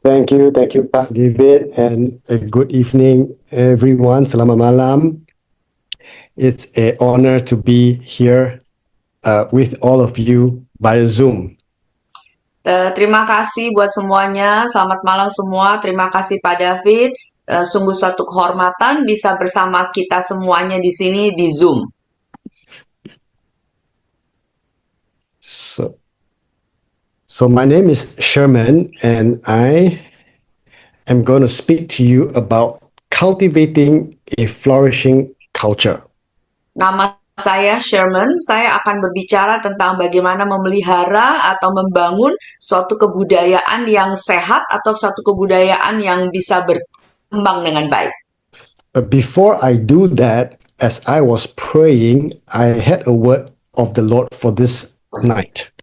Thank you, Pak David, and a good evening, everyone. Selamat malam. It's an honor to be here with all of you via Zoom. Terima kasih buat semuanya. Selamat malam semua. Terima kasih Pak David. Sungguh suatu kehormatan bisa bersama kita semuanya di sini di Zoom. So my name is Sherman, and I am going to speak to you about cultivating a flourishing culture. Nama saya Sherman. Saya akan berbicara tentang bagaimana memelihara atau membangun suatu kebudayaan yang sehat atau suatu kebudayaan yang bisa berkembang dengan baik. But before I do that, as I was praying, I had a word of the Lord for this night.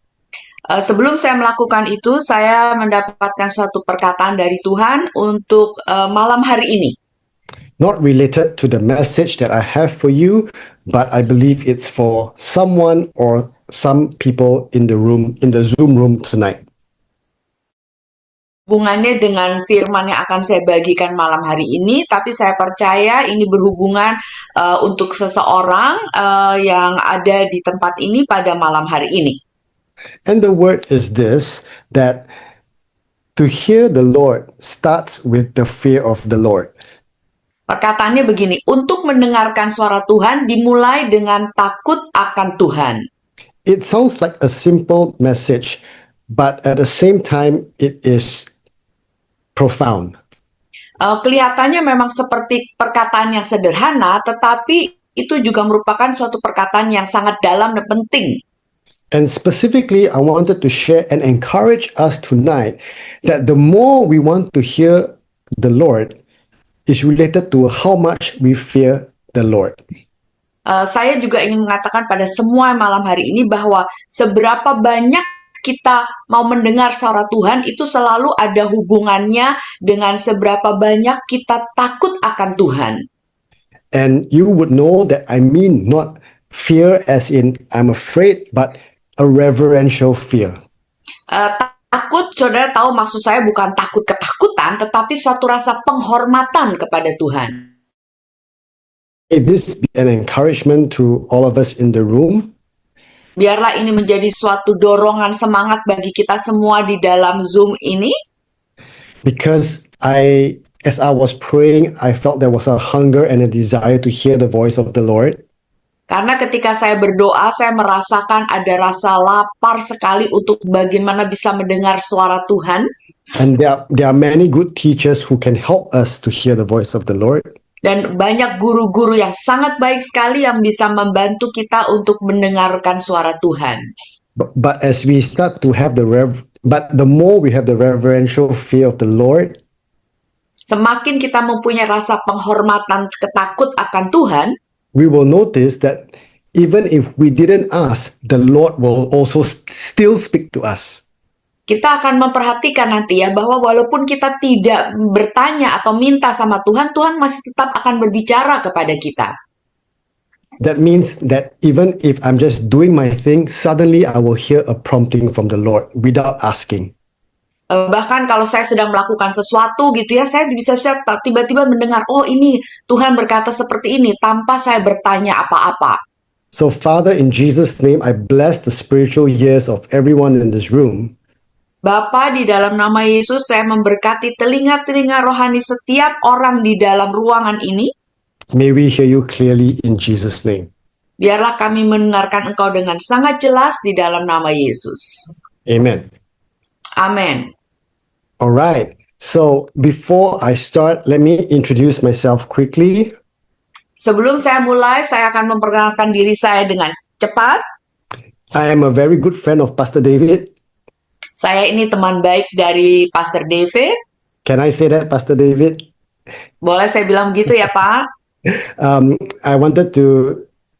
Sebelum saya melakukan itu, saya mendapatkan suatu perkataan dari Tuhan untuk malam hari ini. Not related to the message that I have for you, but I believe it's for someone or some people in the room, in the Zoom room tonight. Hubungannya dengan firman yang akan saya bagikan malam hari ini, tapi saya percaya ini berhubungan untuk seseorang yang ada di tempat ini pada malam hari ini. And the word is this, that to hear the Lord starts with the fear of the Lord. Perkataannya begini, untuk mendengarkan suara Tuhan dimulai dengan takut akan Tuhan. It sounds like a simple message, but at the same time, it is profound. Kelihatannya memang seperti perkataan yang sederhana, tetapi itu juga merupakan suatu perkataan yang sangat dalam dan penting. And specifically, I wanted to share and encourage us tonight that the more we want to hear the Lord is related to how much we fear the Lord. Saya juga ingin mengatakan pada semua malam hari ini bahwa seberapa banyak kita mau mendengar suara Tuhan itu selalu ada hubungannya dengan seberapa banyak kita takut akan Tuhan. And you would know that I mean not fear as in I'm afraid, but a reverential fear. Takut, saudara tahu maksud saya bukan takut ketakutan, tetapi suatu rasa penghormatan kepada Tuhan. May this be an encouragement to all of us in the room. Biarlah ini menjadi suatu dorongan semangat bagi kita semua di dalam Zoom ini. Because as I was praying, I felt there was a hunger and a desire to hear the voice of the Lord. Karena ketika saya berdoa, saya merasakan ada rasa lapar sekali untuk bagaimana bisa mendengar suara Tuhan. And there are many good teachers who can help us to hear the voice of the Lord. Dan banyak guru-guru yang sangat baik sekali yang bisa membantu kita untuk mendengarkan suara Tuhan. But as we start to have the more we have the reverential fear of the Lord, semakin kita mempunyai rasa penghormatan, ketakut akan Tuhan, we will notice that even if we didn't ask, the Lord will also still speak to us. Kita akan memperhatikan nanti ya bahwa walaupun kita tidak bertanya atau minta sama Tuhan, Tuhan masih tetap akan berbicara kepada kita. That means that even if I'm just doing my thing, suddenly I will hear a prompting from the Lord without asking. Bahkan kalau saya sedang melakukan sesuatu gitu ya, saya bisa tiba-tiba mendengar, oh ini Tuhan berkata seperti ini tanpa saya bertanya apa-apa. So Father, in Jesus' name, I bless the spiritual ears of everyone in this room. Bapa, di dalam nama Yesus, saya memberkati telinga-telinga rohani setiap orang di dalam ruangan ini. May we hear you clearly in Jesus' name. Biarlah kami mendengarkan Engkau dengan sangat jelas di dalam nama Yesus. Amen. Amin. All right. So before I start, let me introduce myself quickly. Sebelum saya mulai, saya akan memperkenalkan diri saya dengan cepat. I am a very good friend of Pastor David. Saya ini teman baik dari Pastor David. Can I say that, Pastor David? Boleh saya bilang begitu ya, Pak? I wanted to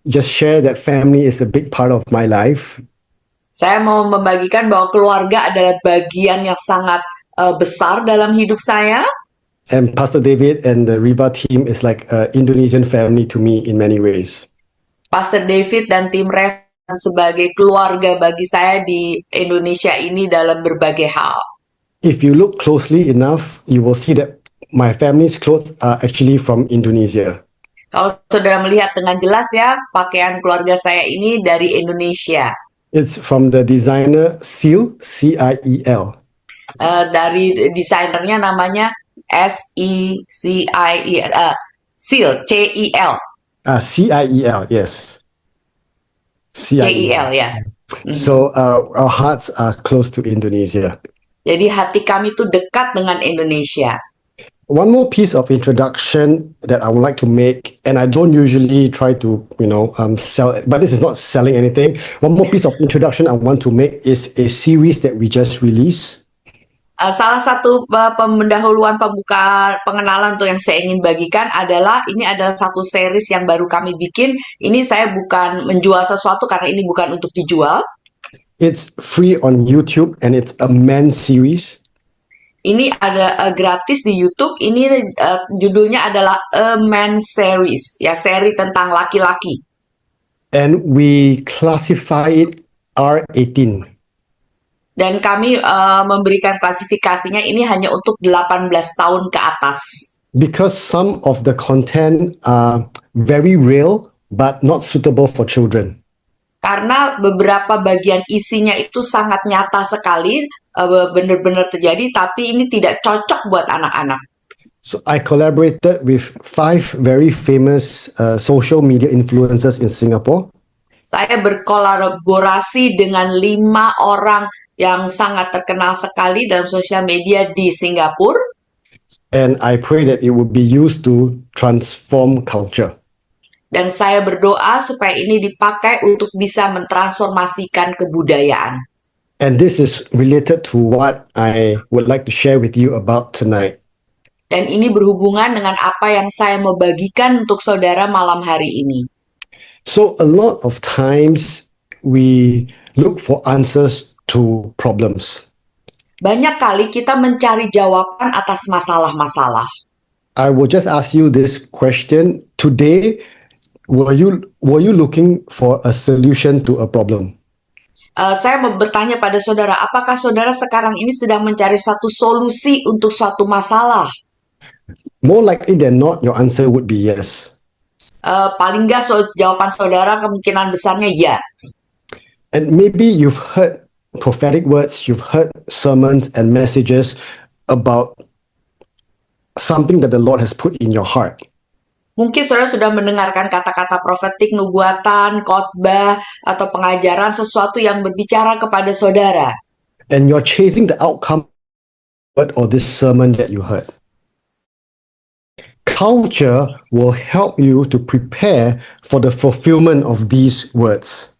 just share that family is a big part of my life. Saya mau membagikan bahwa keluarga adalah bagian yang sangat besar dalam hidup saya. And Pastor David and the Riva team is like an Indonesian family to me in many ways. Pastor David dan tim Rev sebagai keluarga bagi saya di Indonesia ini dalam berbagai hal. If you look closely enough, you will see that my family's clothes are actually from Indonesia. Kalau saudara melihat dengan jelas ya, pakaian keluarga saya ini dari Indonesia. It's from the designer Seal, C-I-E-L. Dari desainernya namanya S-E-C-I-E-L, Seal, C-I-L. C-I-E-L, yes. C-I-L, ya. So our hearts are close to Indonesia. Jadi hati kami itu dekat dengan Indonesia. One more piece of introduction that I would like to make, and I don't usually try to, sell it, but this is not selling anything. One more piece of introduction I want to make is a series that we just released. Salah satu pendahuluan pembuka pengenalan untuk yang saya ingin bagikan adalah ini adalah satu series yang baru kami bikin. Ini saya bukan menjual sesuatu karena ini bukan untuk dijual. It's free on YouTube and it's a men's series. Ini ada gratis di YouTube. Ini judulnya adalah A Man Series, ya, seri tentang laki-laki. And we classify it R18. Dan kami memberikan klasifikasinya ini hanya untuk 18 tahun ke atas. Because some of the content are very real but not suitable for children. Karena beberapa bagian isinya itu sangat nyata sekali, benar-benar terjadi, tapi ini tidak cocok buat anak-anak. So I collaborated with 5 very famous social media influencers in Singapore. Saya berkolaborasi dengan 5 orang yang sangat terkenal sekali dalam sosial media di Singapura. And I pray that it would be used to transform culture. Dan saya berdoa supaya ini dipakai untuk bisa mentransformasikan kebudayaan. And this is related to what I would like to share with you about tonight. Dan ini berhubungan dengan apa yang saya mau bagikan untuk saudara malam hari ini. So a lot of times we look for answers to problems. Banyak kali kita mencari jawaban atas masalah-masalah. I will just ask you this question. Today, were you looking for a solution to a problem? Saya mau bertanya pada saudara, apakah saudara sekarang ini sedang mencari satu solusi untuk suatu masalah? More likely than not, your answer would be yes. Paling nggak jawaban saudara kemungkinan besarnya ya. And maybe you've heard prophetic words, you've heard sermons and messages about something that the Lord has put in your heart. Mungkin saudara sudah mendengarkan kata-kata profetik, nubuatan, khotbah, atau pengajaran sesuatu yang berbicara kepada saudara. And you're chasing the outcome or this sermon that you heard. Culture will help you to prepare for the fulfillment of these words.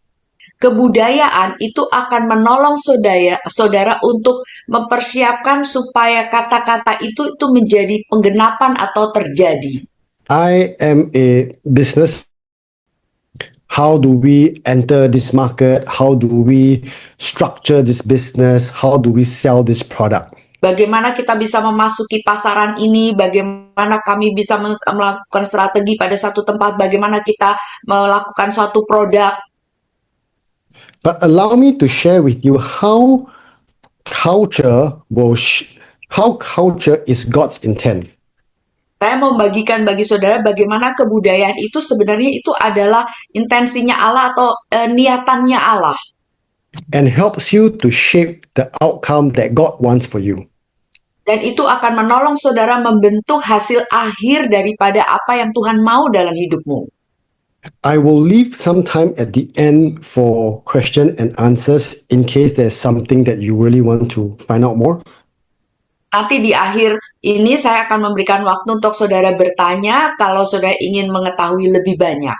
Kebudayaan itu akan menolong saudara untuk mempersiapkan supaya kata-kata itu menjadi penggenapan atau terjadi. I am a business. How do we enter this market? How do we structure this business? How do we sell this product? Bagaimana kita bisa memasuki pasaran ini? Bagaimana kami bisa melakukan strategi pada satu tempat? Bagaimana kita melakukan suatu produk? But allow me to share with you how culture is God's intent. Saya mau membagikan bagi saudara bagaimana kebudayaan itu sebenarnya itu adalah intensinya Allah atau niatannya Allah. And helps you to shape the outcome that God wants for you. Dan itu akan menolong saudara membentuk hasil akhir daripada apa yang Tuhan mau dalam hidupmu. I will leave some time at the end for question and answers in case there's something that you really want to find out more. Nanti di akhir ini saya akan memberikan waktu untuk saudara bertanya kalau saudara ingin mengetahui lebih banyak.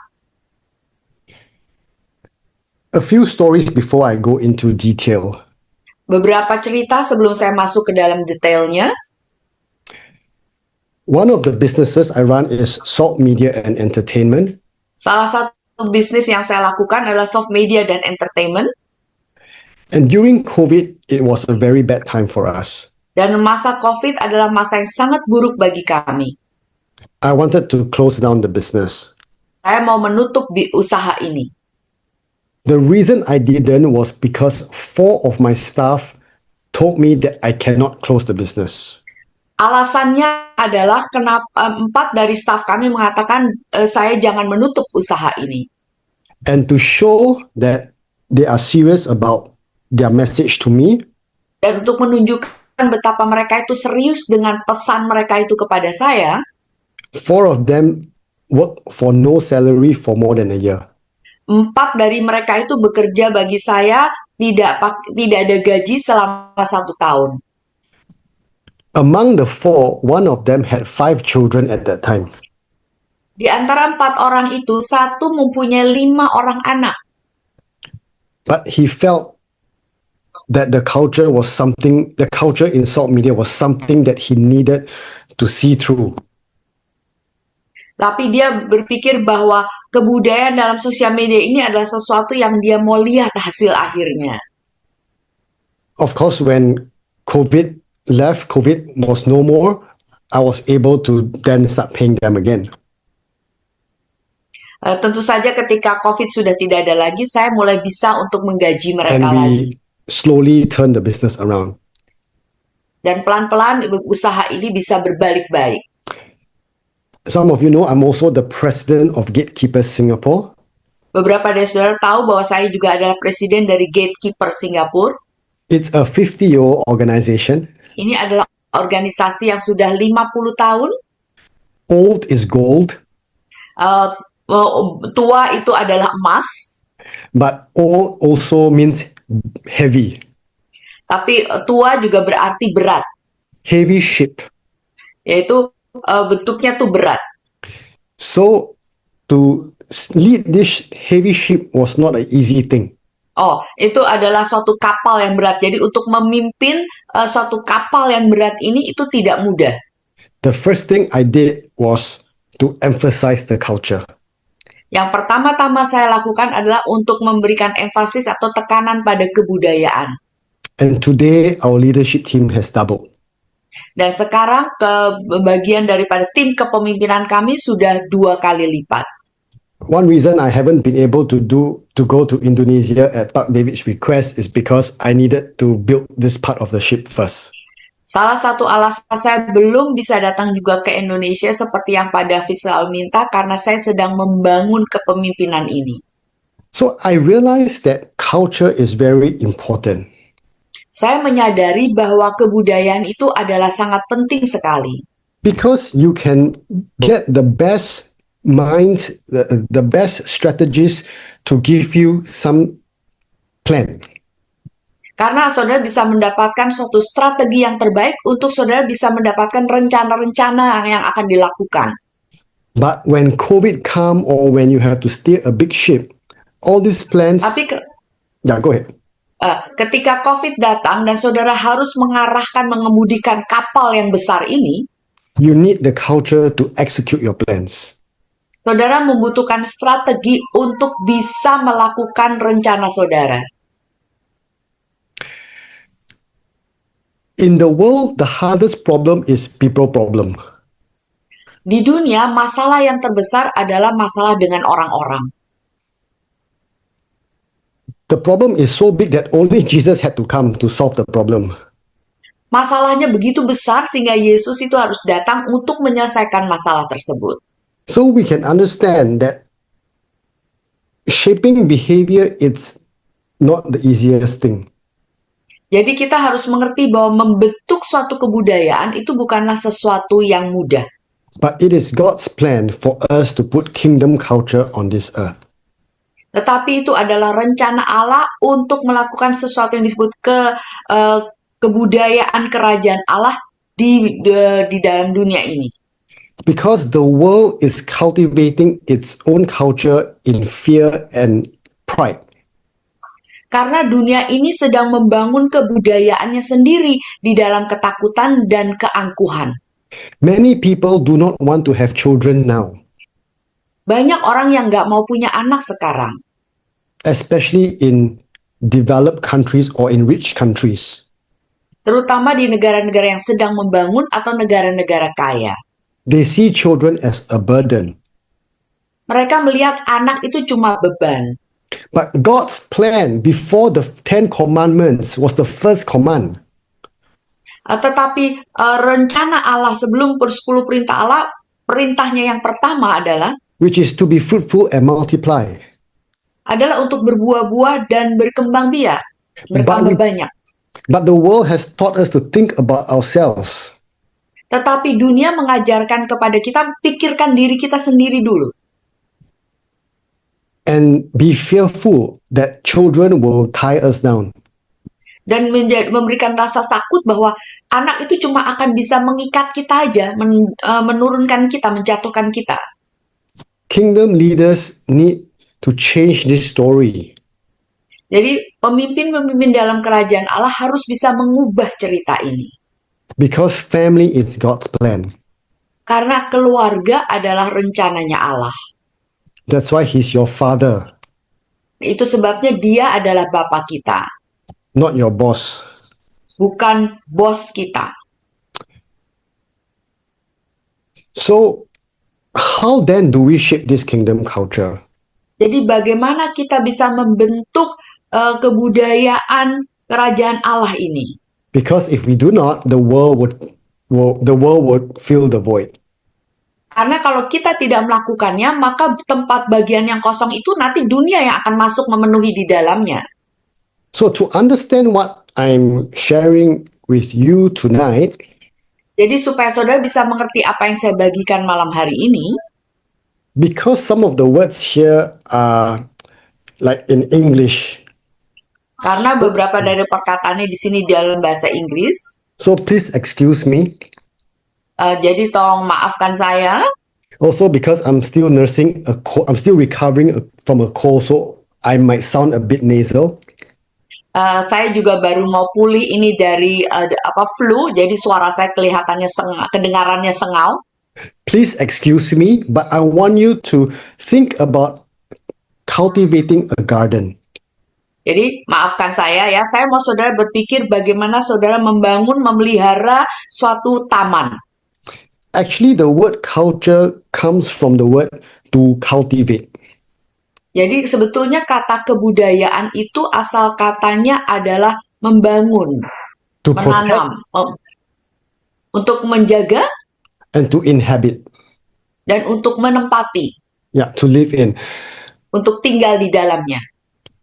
A few stories before I go into detail. Beberapa cerita sebelum saya masuk ke dalam detailnya. One of the businesses I run is Salt Media and Entertainment. Salah satu bisnis yang saya lakukan adalah Soft Media dan Entertainment. And during COVID, it was a very bad time for us. Dan masa COVID adalah masa yang sangat buruk bagi kami. I wanted to close down the business. Saya mau menutup usaha ini. The reason I didn't was because 4 of my staff told me that I cannot close the business. Alasannya adalah kenapa 4 dari staf kami mengatakan saya jangan menutup usaha ini. And to show that they are serious about their message to me, Dan untuk menunjukkan betapa mereka itu serius dengan pesan mereka itu kepada saya, 4 of them worked for no salary for more than a year. 4 dari mereka itu bekerja bagi saya tidak ada gaji selama 1 tahun. Among the 4, one of them had 5 children at that time. Di antara 4 orang itu, satu mempunyai 5 orang anak. But he felt that the culture in Salt Media was something that he needed to see through. Tapi dia berpikir bahwa kebudayaan dalam sosial media ini adalah sesuatu yang dia mau lihat hasil akhirnya. Of course, when COVID was no more, I was able to then start paying them again. Tentu saja ketika COVID sudah tidak ada lagi, saya mulai bisa untuk menggaji mereka And lagi. we slowly turned the business around. Dan pelan-pelan usaha ini bisa berbalik baik. Some of you know I'm also the president of Gatekeepers Singapore. Beberapa dari saudara tahu bahwa saya juga adalah presiden dari Gatekeeper Singapura. It's a 50-year-old organization. Ini adalah organisasi yang sudah 50 tahun. Old is gold, Tua itu adalah emas, but old also means heavy. tapi tua juga berarti berat, Heavy ship. yaitu bentuknya tuh berat. So to lead this heavy ship was not an easy thing. Oh, itu adalah suatu kapal yang berat. Jadi untuk memimpin suatu kapal yang berat ini itu tidak mudah. The first thing I did was to emphasize the culture. Yang pertama-tama saya lakukan adalah untuk memberikan emphasis atau tekanan pada kebudayaan. And today our leadership team has doubled. Dan sekarang bagian daripada tim kepemimpinan kami sudah 2 kali lipat. One reason I haven't been able to go to Indonesia at Pak David's request is because I needed to build this part of the ship first. Salah satu alasan saya belum bisa datang juga ke Indonesia seperti yang Pak David selalu minta karena saya sedang membangun kepemimpinan ini. So I realized that culture is very important. Saya menyadari bahwa kebudayaan itu adalah sangat penting sekali. Because you can get the best minds, the best strategies to give you some plan. Karena saudara bisa mendapatkan suatu strategi yang terbaik untuk saudara bisa mendapatkan rencana-rencana yang akan dilakukan. But when COVID come or when you have to steer a big ship, all these plans... Yeah, go ahead. Ketika COVID datang dan saudara harus mengemudikan kapal yang besar ini, you need the culture to execute your plans. Saudara membutuhkan strategi untuk bisa melakukan rencana saudara. In the world, the hardest problem is people problem. Di dunia, masalah yang terbesar adalah masalah dengan orang-orang. The problem is so big that only Jesus had to come to solve the problem. Masalahnya begitu besar sehingga Yesus itu harus datang untuk menyelesaikan masalah tersebut. So we can understand that shaping behavior is not the easiest thing. Jadi kita harus mengerti bahwa membentuk suatu kebudayaan itu bukanlah sesuatu yang mudah. But it is God's plan for us to put kingdom culture on this earth. Tetapi itu adalah rencana Allah untuk melakukan sesuatu yang disebut kebudayaan kerajaan Allah di dalam dunia ini. Because the world is cultivating its own culture in fear and pride. Karena dunia ini sedang membangun kebudayaannya sendiri di dalam ketakutan dan keangkuhan. Many people do not want to have children now. Banyak orang yang nggak mau punya anak sekarang. Especially in developed countries or in rich countries. Terutama di negara-negara yang sedang membangun atau negara-negara kaya. They see children as a burden. Mereka melihat anak itu cuma beban. But God's plan before the 10 commandments was the first command. Tetapi rencana Allah sebelum 10 perintah Allah, perintahnya yang pertama which is to be fruitful and multiply. adalah untuk berbuah-buah dan berkembang biak, But bertambah we- banyak. But the world has taught us to think about ourselves. Tetapi dunia mengajarkan kepada kita, pikirkan diri kita sendiri dulu. And be fearful that children will tie us down. Dan memberikan rasa takut bahwa anak itu cuma akan bisa mengikat kita aja, menurunkan kita, menjatuhkan kita. Kingdom leaders need to change this story. Jadi pemimpin-pemimpin dalam kerajaan Allah harus bisa mengubah cerita ini. Because family is God's plan. Karena keluarga adalah rencananya Allah. That's why He's your father, Itu sebabnya dia adalah Bapa kita, not your boss. bukan bos kita. So, how then do we shape this kingdom culture? Jadi bagaimana kita bisa membentuk kebudayaan kerajaan Allah ini? Because if we do not, the world would fill the void. Karena kalau kita tidak melakukannya, maka tempat bagian yang kosong itu nanti dunia yang akan masuk memenuhi di dalamnya. So, to understand what I'm sharing with you tonight, Jadi supaya saudara bisa mengerti apa yang saya bagikan malam hari ini, because some of the words here are like in English, karena beberapa dari perkataannya di sini dalam bahasa Inggris, so please excuse me. jadi tolong maafkan saya. Also, because I'm still nursing a cold, I'm still recovering from a cold, so I might sound a bit nasal. Saya juga baru mau pulih ini dari flu, jadi suara saya kelihatannya kedengarannya sengau. Please excuse me, but I want you to think about cultivating a garden. Jadi maafkan saya ya, saya mau saudara berpikir bagaimana saudara memelihara suatu taman. Actually, the word culture comes from the word to cultivate. Jadi sebetulnya kata kebudayaan itu asal katanya adalah membangun, To protect menanam, untuk menjaga and to inhabit. dan untuk menempati, Yeah, to live in. untuk tinggal di dalamnya.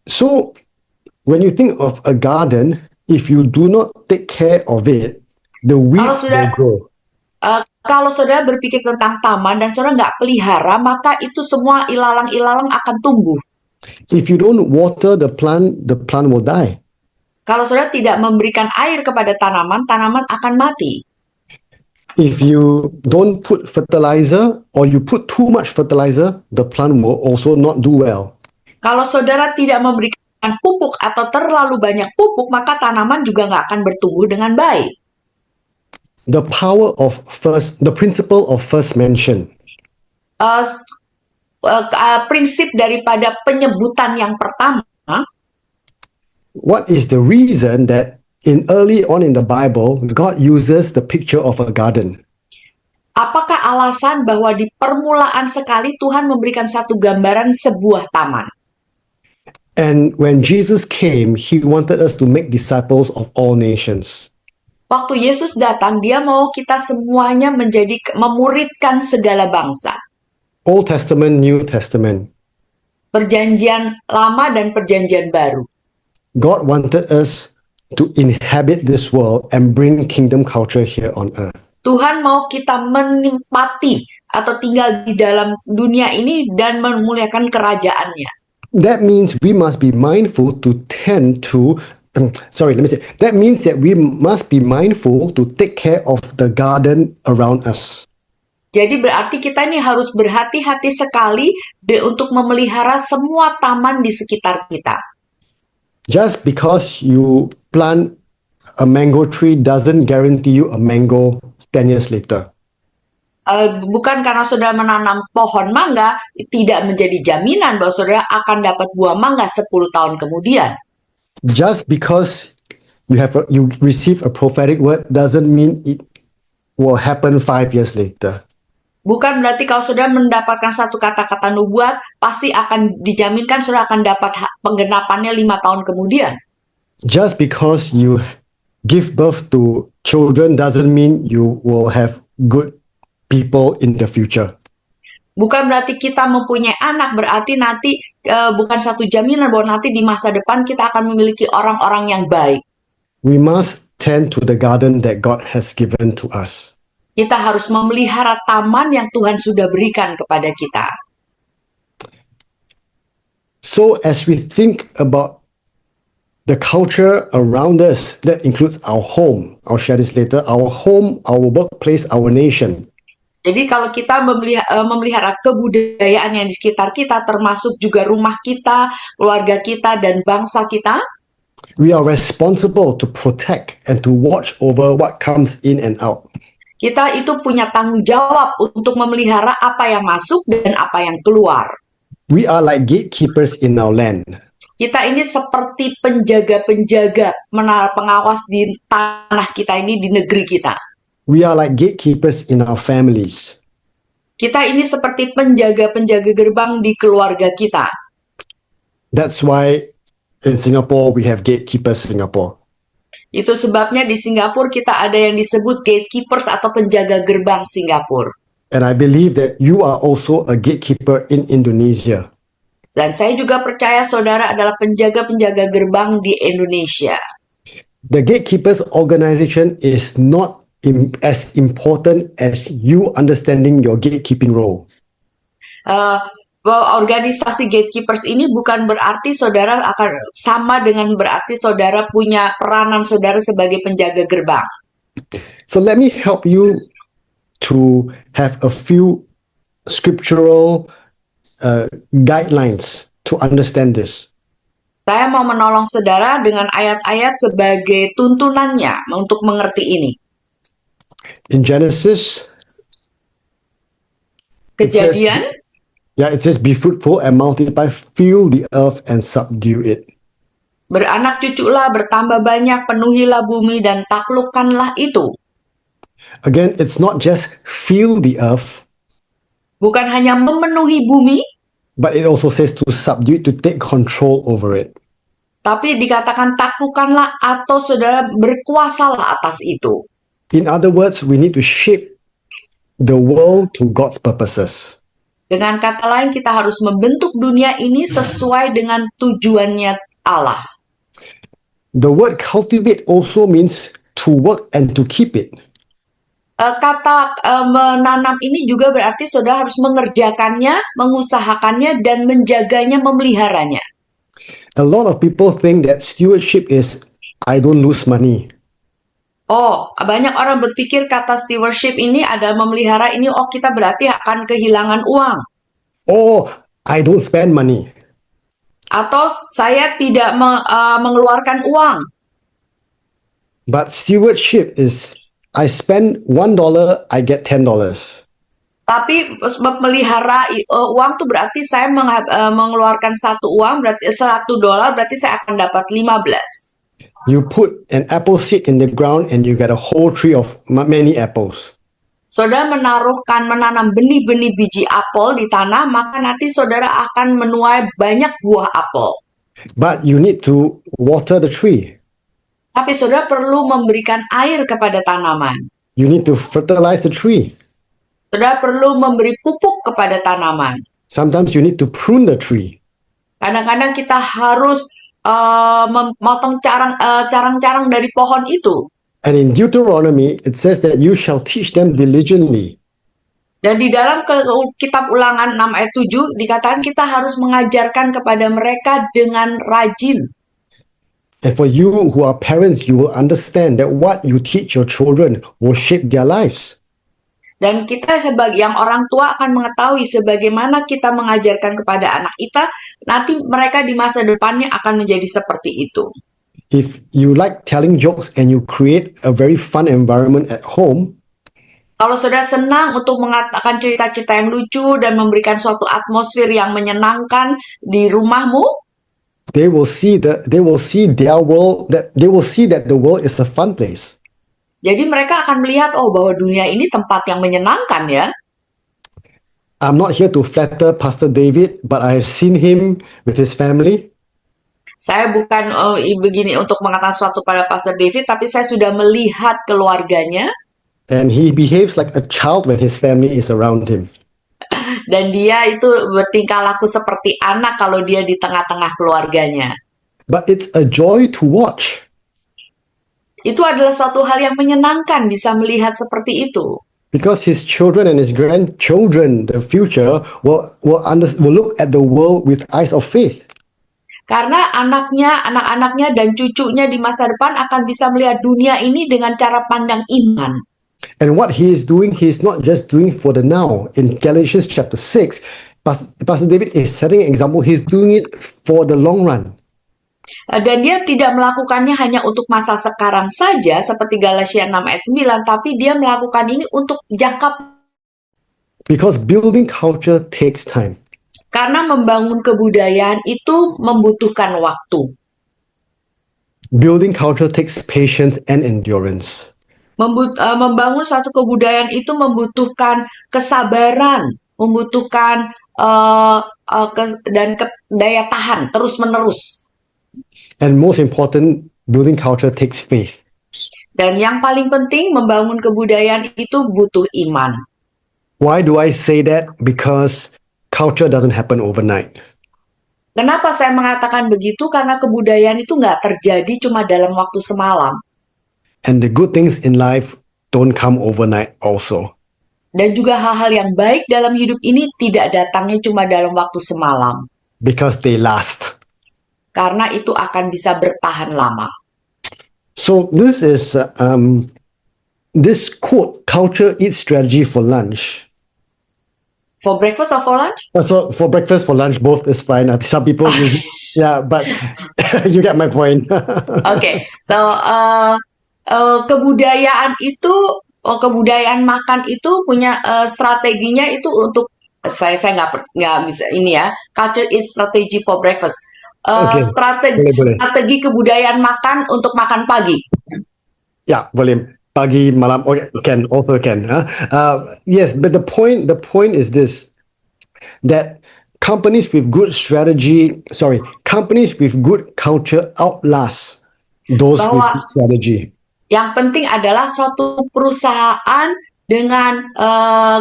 So, when you think of a garden, if you do not take care of it, the weeds will grow. Kalau saudara berpikir tentang taman dan saudara nggak pelihara, maka itu semua ilalang-ilalang akan tumbuh. If you don't water the plant will die. Kalau saudara tidak memberikan air kepada tanaman, tanaman akan mati. If you don't put fertilizer or you put too much fertilizer, the plant will also not do well. Kalau saudara tidak memberikan pupuk atau terlalu banyak pupuk, maka tanaman juga nggak akan bertumbuh dengan baik. The principle of first mention. Prinsip daripada penyebutan yang pertama, What is the reason that early on in the Bible, God uses the picture of a garden? apakah alasan bahwa di permulaan sekali Tuhan memberikan satu gambaran sebuah taman? And when Jesus came, He wanted us to make disciples of all nations. Waktu Yesus datang, dia mau kita semuanya memuridkan segala bangsa. Old Testament, New Testament. Perjanjian lama dan perjanjian baru. God wanted us to inhabit this world and bring kingdom culture here on earth. Tuhan mau kita menempati atau tinggal di dalam dunia ini dan memuliakan kerajaannya. That means we must be mindful to tend to that means that we must be mindful to take care of the garden around us. Jadi berarti kita ini harus berhati-hati sekali untuk memelihara semua taman di sekitar kita. Just because you plant a mango tree doesn't guarantee you a mango 10 years later. Bukan karena saudara menanam pohon mangga, tidak menjadi jaminan bahwa saudara akan dapat buah mangga 10 tahun kemudian. Just because you receive a prophetic word doesn't mean it will happen 5 years later. Bukan berarti kalau saudara mendapatkan satu kata-kata nubuat, pasti akan dijaminkan saudara akan dapat penggenapannya 5 tahun kemudian. Just because you give birth to children doesn't mean you will have good people in the future. Bukan berarti kita mempunyai anak, berarti nanti bukan satu jaminan bahwa nanti di masa depan kita akan memiliki orang-orang yang baik. We must tend to the garden that God has given to us. Kita harus memelihara taman yang Tuhan sudah berikan kepada kita. So as we think about the culture around us, that includes our home, I'll share this later, our home, our workplace, our nation. Jadi kalau kita memelihara kebudayaan yang di sekitar kita, termasuk juga rumah kita, keluarga kita, dan bangsa kita, we are responsible to protect and to watch over what comes in and out. kita itu punya tanggung jawab untuk memelihara apa yang masuk dan apa yang keluar. We are like gatekeepers in our land. Kita ini seperti penjaga-penjaga, pengawas di tanah kita ini, di negeri kita. We are like gatekeepers in our families. Kita ini seperti penjaga-penjaga gerbang di keluarga kita. That's why in Singapore we have Gatekeepers Singapore. Itu sebabnya di Singapura kita ada yang disebut gatekeepers atau penjaga gerbang Singapura. And I believe that you are also a gatekeeper in Indonesia. Dan saya juga percaya saudara adalah penjaga-penjaga gerbang di Indonesia. The Gatekeepers organization is not as important as you understanding your gatekeeping role. Organisasi gatekeepers ini bukan berarti saudara akan sama dengan berarti saudara punya peranan saudara sebagai penjaga gerbang. So let me help you to have a few scriptural guidelines to understand this. Saya mau menolong saudara dengan ayat-ayat sebagai tuntunannya untuk mengerti ini. In Genesis, Kejadian, it says, be fruitful and multiply, fill the earth and subdue it. beranak cuculah, bertambah banyak, penuhilah bumi dan taklukkanlah itu. Again, it's not just fill the earth, Bukan hanya memenuhi bumi, but it also says to subdue it, to take control over it. tapi dikatakan taklukkanlah atau saudara berkuasalah atas itu. In other words, we need to shape the world to God's purposes. Dengan kata lain, kita harus membentuk dunia ini sesuai dengan tujuannya Allah. The word cultivate also means to work and to keep it. Kata menanam ini juga berarti saudara harus mengerjakannya, mengusahakannya, dan menjaganya, memeliharanya. A lot of people think that stewardship is, I don't lose money. Oh, banyak orang berpikir kata stewardship ini adalah memelihara ini, oh kita berarti akan kehilangan uang. Or I don't spend money. Atau saya tidak mengeluarkan uang. But stewardship is, I spend $1, I get $10. Tapi memelihara uang tuh berarti saya mengeluarkan satu uang, berarti $1, berarti saya akan dapat 15. You put an apple seed in the ground and you get a whole tree of many apples. Saudara menanam benih-benih biji apel di tanah, maka nanti saudara akan menuai banyak buah apel. But you need to water the tree. Tapi saudara perlu memberikan air kepada tanaman. You need to fertilize the tree. Saudara perlu memberi pupuk kepada tanaman. Sometimes you need to prune the tree. Kadang-kadang kita harus memotong carang-carang dari pohon itu. And in Deuteronomy, it says that you shall teach them diligently. Dan di dalam kitab Ulangan 6 ayat 7 dikatakan kita harus mengajarkan kepada mereka dengan rajin. And for you who are parents, you will understand that what you teach your children will shape their lives. Dan kita sebagai yang orang tua akan mengetahui sebagaimana kita mengajarkan kepada anak kita, nanti mereka di masa depannya akan menjadi seperti itu. If you like telling jokes and you create a very fun environment at home, kalau saudara senang untuk mengatakan cerita-cerita yang lucu dan memberikan suatu atmosfer yang menyenangkan di rumahmu, they will see that the world is a fun place. jadi mereka akan melihat bahwa dunia ini tempat yang menyenangkan ya. I'm not here to flatter Pastor David, but I have seen him with his family. Saya bukan begini untuk mengatakan sesuatu pada Pastor David, tapi saya sudah melihat keluarganya and he behaves like a child when his family is around him. dan dia itu bertingkah laku seperti anak kalau dia di tengah-tengah keluarganya. But it's a joy to watch. Itu adalah suatu hal yang menyenangkan bisa melihat seperti itu. Because his children and his grandchildren, the future, will look at the world with eyes of faith. Karena anak-anaknya dan cucunya di masa depan akan bisa melihat dunia ini dengan cara pandang iman. And what he is doing, he is not just doing for the now. In Galatians chapter 6, Pastor David is setting an example. He's doing it for the long run. Dan dia tidak melakukannya hanya untuk masa sekarang saja, seperti Galatia 6 ayat 9, tapi dia melakukan ini untuk jangka. Because building culture takes time. Karena membangun kebudayaan itu membutuhkan waktu. Building culture takes patience and endurance. Membangun suatu kebudayaan itu membutuhkan kesabaran, membutuhkan dan daya tahan terus-menerus. And most important, building culture takes faith. Dan yang paling penting, membangun kebudayaan itu butuh iman. Why do I say that? Because culture doesn't happen overnight. Kenapa saya mengatakan begitu? Karena kebudayaan itu nggak terjadi cuma dalam waktu semalam. And the good things in life don't come overnight also. Dan juga hal-hal yang baik dalam hidup ini tidak datangnya cuma dalam waktu semalam. Because they last. Karena itu akan bisa bertahan lama. So this is this quote, culture eats strategy for lunch. For breakfast or for lunch? So for breakfast, for lunch, both is fine. Some people use, yeah, but you get my point. Okay, so kebudayaan makan itu punya strateginya itu untuk saya nggak bisa ini ya. Culture is strategy for breakfast. Okay, boleh. Strategi kebudayaan makan untuk makan pagi. Ya, boleh. Pagi, malam, can. Yes, but the point is this, that companies with good culture outlast those with good strategy. Yang penting adalah suatu perusahaan dengan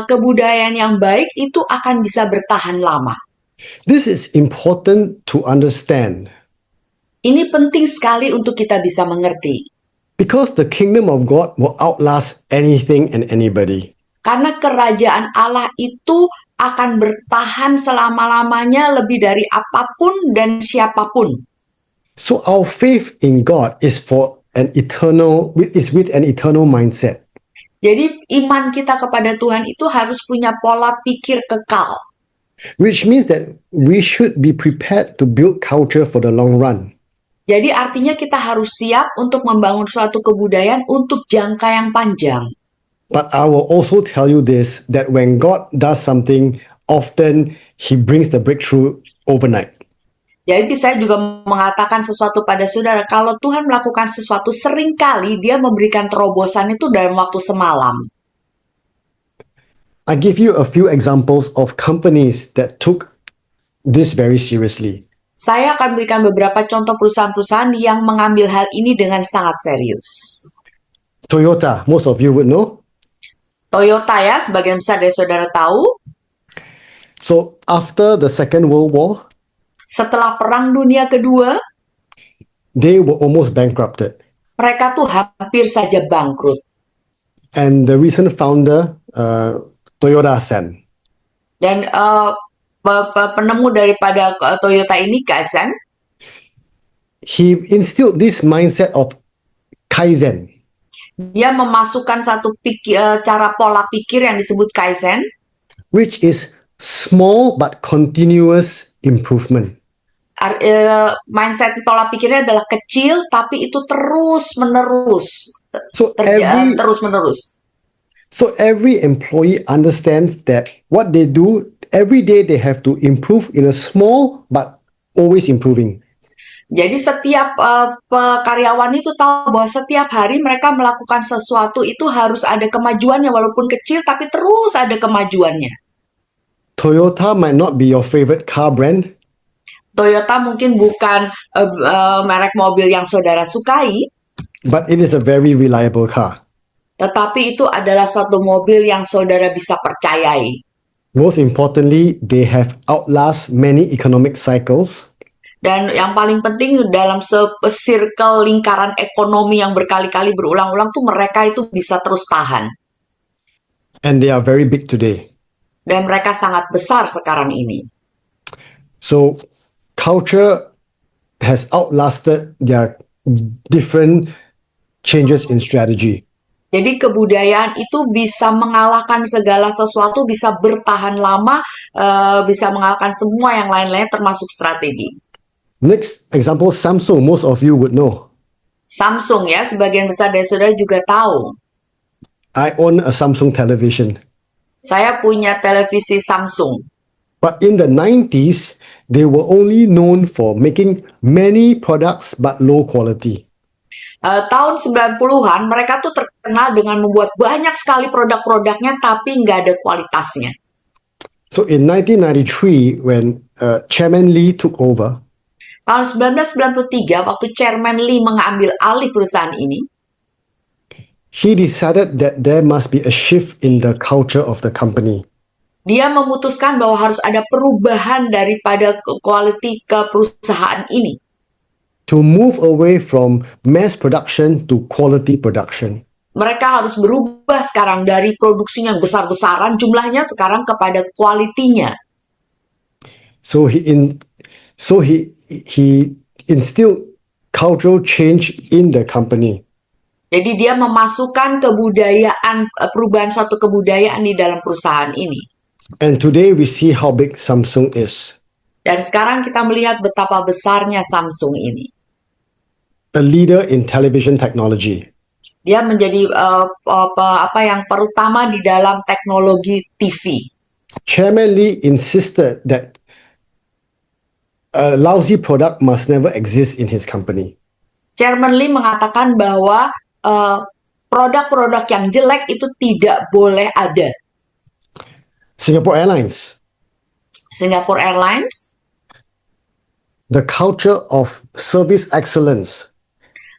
kebudayaan yang baik itu akan bisa bertahan lama. This is important to understand. Ini penting sekali untuk kita bisa mengerti. Because the kingdom of God will outlast anything and anybody. Karena kerajaan Allah itu akan bertahan selama-lamanya lebih dari apapun dan siapapun. So our faith in God is with an eternal mindset. Jadi iman kita kepada Tuhan itu harus punya pola pikir kekal. Which means that we should be prepared to build culture for the long run. Jadi artinya kita harus siap untuk membangun suatu kebudayaan untuk jangka yang panjang. But I will also tell you this, that when God does something, often He brings the breakthrough overnight. Jadi saya juga mengatakan sesuatu pada saudara, kalau Tuhan melakukan sesuatu seringkali Dia memberikan terobosan itu dalam waktu semalam. I give you a few examples of companies that took this very seriously. Saya akan berikan beberapa contoh perusahaan-perusahaan yang mengambil hal ini dengan sangat serius. Toyota, most of you would know. Toyota ya, sebagian besar dari saudara tahu. So after the Second World War, setelah Perang Dunia Kedua, they were almost bankrupted. Mereka tuh hampir saja bangkrut. And the recent founder, Toyoda San. Dan penemu daripada Toyota ini, Kaizen, he instilled this mindset of Kaizen. Dia memasukkan satu cara pola pikir yang disebut Kaizen, which is small but continuous improvement. Mindset pola pikirnya adalah kecil tapi itu terus-menerus. Terus-menerus. So every employee understands that what they do every day they have to improve in a small but always improving. Jadi setiap karyawan itu tahu bahwa setiap hari mereka melakukan sesuatu itu harus ada kemajuannya walaupun kecil tapi terus ada kemajuannya. Toyota might not be your favorite car brand. Toyota mungkin bukan merek mobil yang saudara sukai, but it is a very reliable car. tetapi itu adalah suatu mobil yang saudara bisa percayai. Most importantly, they have outlast many economic cycles. Dan yang paling penting dalam circle lingkaran ekonomi yang berkali-kali berulang-ulang tuh mereka itu bisa terus tahan. And they are very big today. Dan mereka sangat besar sekarang ini. So culture has outlasted their different changes in strategy. Jadi kebudayaan itu bisa mengalahkan segala sesuatu, bisa bertahan lama, bisa mengalahkan semua yang lain-lain termasuk strategi. Next example, Samsung, most of you would know. Samsung ya, sebagian besar dari saudara juga tahu. I own a Samsung television. Saya punya televisi Samsung. But in the 90s, they were only known for making many products but low quality. Tahun 90-an mereka tuh terkenal dengan membuat banyak sekali produk-produknya tapi nggak ada kualitasnya. So in 1993, when Chairman Lee took over, Tahun 1993 waktu Chairman Lee mengambil alih perusahaan ini, he decided that there must be a shift in the culture of the company. dia memutuskan bahwa harus ada perubahan daripada quality ke perusahaan ini. To move away from mass production to quality production. Mereka harus berubah sekarang dari produksinya yang besar-besaran jumlahnya sekarang kepada kualitinya. So he instilled cultural change in the company. Jadi dia memasukkan kebudayaan, perubahan suatu kebudayaan di dalam perusahaan ini. And today we see how big Samsung is. Dan sekarang kita melihat betapa besarnya Samsung ini. A leader in television technology. Dia menjadi yang pertama di dalam teknologi TV. Chairman Lee insisted that a lousy product must never exist in his company. Chairman Lee mengatakan bahwa produk-produk yang jelek itu tidak boleh ada. Singapore Airlines. Singapore Airlines. The culture of service excellence.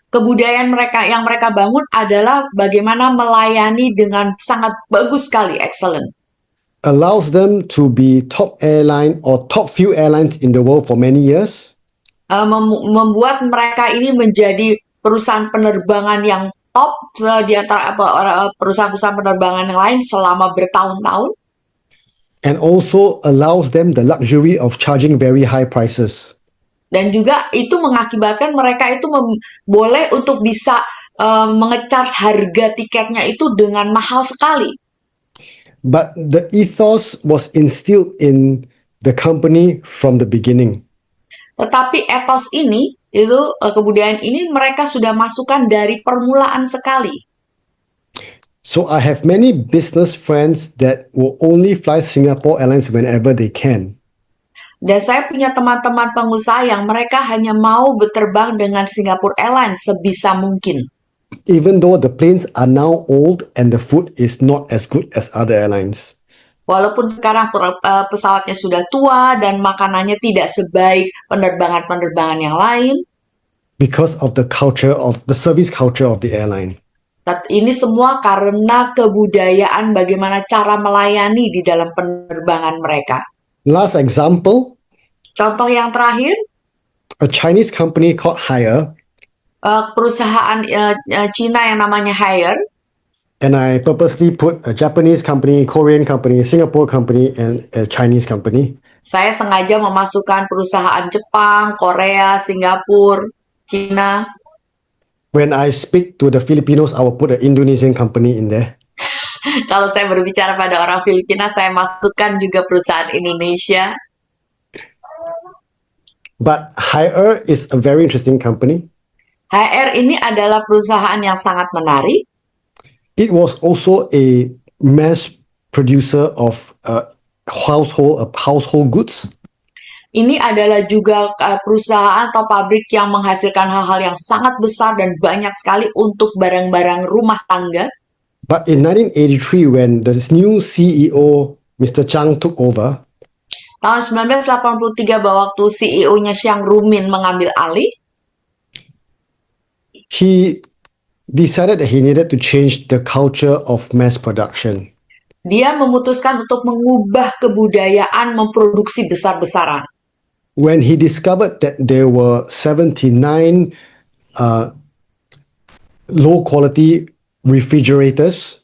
Kebudayaan yang mereka bangun adalah bagaimana melayani dengan sangat bagus sekali, excellent. Allows them to be top airline or top few airlines in the world for many years. Membuat mereka ini menjadi perusahaan penerbangan yang top di antara perusahaan-perusahaan penerbangan yang lain selama bertahun-tahun. And also allows them the luxury of charging very high prices. Dan juga itu mengakibatkan mereka itu boleh untuk bisa mengecharge harga tiketnya itu dengan mahal sekali. But the ethos was instilled in the company from the beginning. Tetapi etos ini, kebudayaan ini mereka sudah masukkan dari permulaan sekali. So I have many business friends that will only fly Singapore Airlines whenever they can. Dan saya punya teman-teman pengusaha yang mereka hanya mau berterbang dengan Singapore Airlines sebisa mungkin. Even though the planes are now old and the food is not as good as other airlines. Walaupun sekarang pesawatnya sudah tua dan makanannya tidak sebaik penerbangan-penerbangan yang lain. Because of the service culture of the airline. Ini semua karena kebudayaan bagaimana cara melayani di dalam penerbangan mereka. Last example. Contoh yang terakhir. A Chinese company called Haier. Perusahaan Cina yang namanya Haier. And I purposely put a Japanese company, Korean company, Singapore company, and a Chinese company. Saya sengaja memasukkan perusahaan Jepang, Korea, Singapura, Cina. When I speak to the Filipinos, I will put an Indonesian company in there. Kalau saya berbicara pada orang Filipina, saya masukkan juga perusahaan Indonesia. But Haier is a very interesting company. Haier ini adalah perusahaan yang sangat menarik. It was also a mass producer of household goods. Ini adalah juga perusahaan atau pabrik yang menghasilkan hal-hal yang sangat besar dan banyak sekali untuk barang-barang rumah tangga. But in 1983, when the new CEO, Mr. Chang, took over, Tahun 1983 waktu CEO-nya Xiang Rumin mengambil alih, he decided that he needed to change the culture of mass production. dia memutuskan untuk mengubah kebudayaan memproduksi besar-besaran. When he discovered that there were 79 low quality refrigerators,